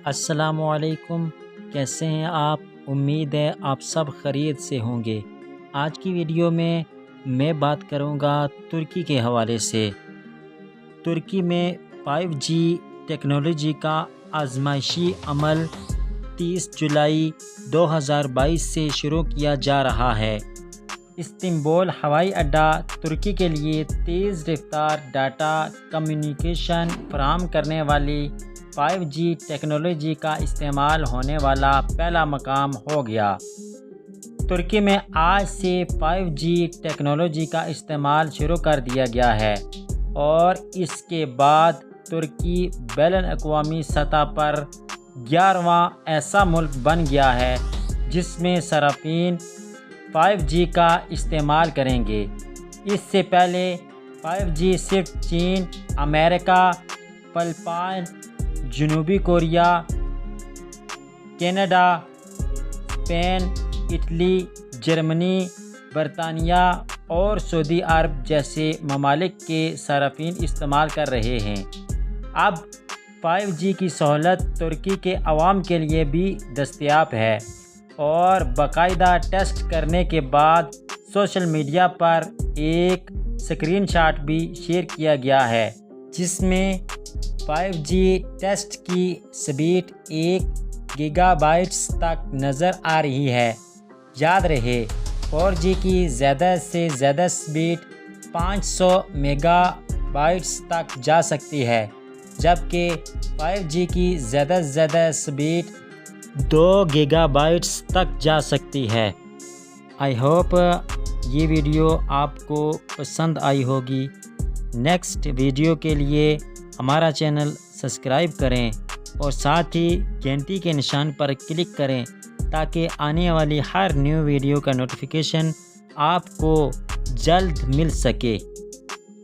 السلام علیکم، کیسے ہیں آپ؟ امید ہے آپ سب خیریت سے ہوں گے۔ آج کی ویڈیو میں بات کروں گا ترکی کے حوالے سے۔ ترکی میں 5G ٹیکنالوجی کا آزمائشی عمل 30 جولائی 2022 سے شروع کیا جا رہا ہے۔ استنبول ہوائی اڈہ ترکی کے لیے تیز رفتار ڈیٹا کمیونیکیشن فراہم کرنے والی 5G ٹیکنالوجی کا استعمال ہونے والا پہلا مقام ہو گیا۔ ترکی میں آج سے 5G ٹیکنالوجی کا استعمال شروع کر دیا گیا ہے اور اس کے بعد ترکی بین الاقوامی سطح پر 11واں ایسا ملک بن گیا ہے جس میں صارفین 5G کا استعمال کریں گے۔ اس سے پہلے 5G صرف چین، امریکہ، فلپائن، جنوبی Korea, Canada, Spain, Italy, Germany, برطانیہ اور سعودی عرب جیسے ممالک کے صارفین استعمال کر رہے ہیں۔ اب 5G کی سہولت ترکی کے عوام کے لیے بھی دستیاب ہے اور باقاعدہ ٹیسٹ کرنے کے بعد سوشل میڈیا پر ایک اسکرین شاٹ بھی شیئر کیا گیا ہے جس میں 5G ٹیسٹ کی سپیڈ 1 گیگا بائٹس تک نظر آ رہی ہے۔ یاد رہے 4G کی زیادہ سے زیادہ سپیڈ 500 میگا بائٹس تک جا سکتی ہے، جبکہ 5G کی زیادہ سے زیادہ سپیڈ 2 گیگا بائٹس تک جا سکتی ہے۔ آئی ہوپ یہ ویڈیو آپ کو پسند آئی ہوگی۔ نیکسٹ ویڈیو کے لیے ہمارا چینل سبسکرائب کریں اور ساتھ ہی گھنٹی کے نشان پر کلک کریں تاکہ آنے والی ہر نیو ویڈیو کا نوٹیفیکیشن آپ کو جلد مل سکے۔